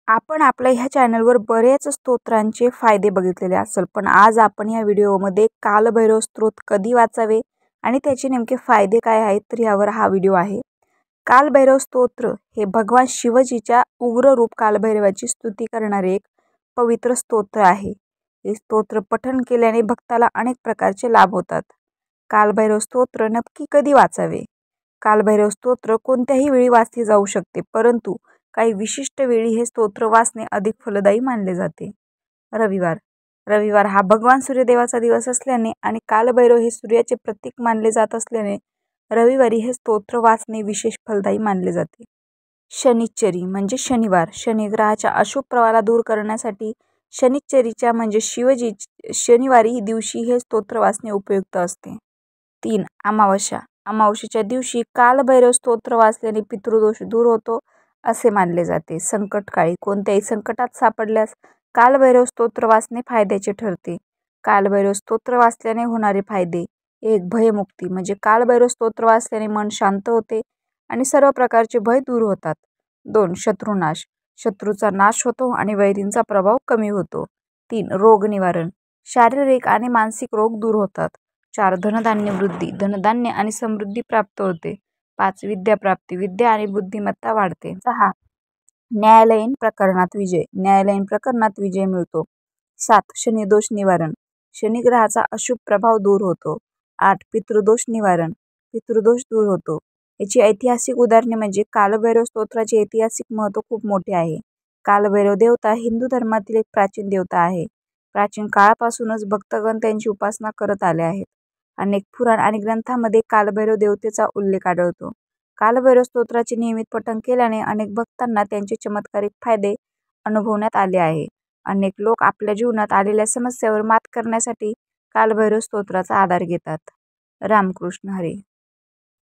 आपण आपल्या ह्या चॅनलवर बरेच स्तोत्रांचे फायदे बघितलेले असेल, पण आज आपण या व्हिडिओमध्ये कालभैरव स्तोत्र कधी वाचावे आणि त्याचे नेमके फायदे काय आहेत तर यावर हा व्हिडिओ आहे. कालभैरव स्तोत्र हे भगवान शिवजीच्या उग्र रूप कालभैरवाची स्तुती करणारे एक पवित्र स्तोत्र आहे. हे स्तोत्र पठण केल्याने भक्ताला अनेक प्रकारचे लाभ होतात. कालभैरव स्तोत्र नक्की कधी वाचावे? कालभैरव स्तोत्र कोणत्याही वेळी वाचले जाऊ शकते, परंतु काही विशिष्ट वेळी हे स्तोत्र वाचणे अधिक फलदायी मानले जाते. रविवार हा भगवान सूर्यदेवाचा दिवस असल्याने आणि कालभैरव हे सूर्याचे प्रतीक मानले जात असल्याने रविवारी हे स्तोत्र वाचणे विशेष फलदायी मानले जाते. शनिच्चरी म्हणजे शनिवार, शनिग्रहाच्या अशुभ प्रभावाला दूर करण्यासाठी शनिच्चरीच्या म्हणजे शनिवारी दिवशी हे स्तोत्र वाचणे उपयुक्त असते. 3. अमावस्या. अमावस्येच्या दिवशी कालभैरव स्तोत्र वाचल्याने पितृदोष दूर होतो असे मानले जाते. संकटकाळी कोणत्याही संकटात सापडल्यास कालभैरव स्तोत्र वाचणे फायद्याचे ठरते. कालभैरव स्तोत्र वाचल्याने होणारे फायदे. 1. भयमुक्ती म्हणजे कालभैरव स्तोत्र वाचल्याने मन शांत होते आणि सर्व प्रकारचे भय दूर होतात. 2. शत्रुनाश. शत्रूचा नाश होतो आणि वैरींचा प्रभाव कमी होतो. 3. रोग निवारण. शारीरिक आणि मानसिक रोग दूर होतात. 4. धनधान्य वृद्धी. धनधान्य आणि समृद्धी प्राप्त होते. 5. विद्या प्राप्ती. विद्या आणि बुद्धिमत्ता वाढते. 6. न्यायालयीन प्रकरणात विजय. न्यायालयीन प्रकरणात विजय मिळतो. 7. शनिदोष निवारण. शनिग्रहाचा अशुभ प्रभाव दूर होतो. 8. पितृदोष निवारण. पितृदोष दूर होतो. याची ऐतिहासिक उदाहरणे म्हणजे कालभैरव स्तोत्राचे ऐतिहासिक महत्त्व खूप मोठे आहे. कालभैरव देवता हिंदू धर्मातील एक प्राचीन देवता आहे. प्राचीन काळापासूनच भक्तगण त्यांची उपासना करत आले आहेत. अनेक पुराण आणि ग्रंथांमध्ये कालभैरव देवतेचा उल्लेख आढळतो. कालभैरव स्तोत्राचे नियमित पठण केल्याने अनेक भक्तांना त्यांचे चमत्कारिक फायदे अनुभवण्यात आले आहे. अनेक लोक आपल्या जीवनात आलेल्या समस्यावर मात करण्यासाठी कालभैरव स्तोत्राचा आधार घेतात. रामकृष्ण हरी.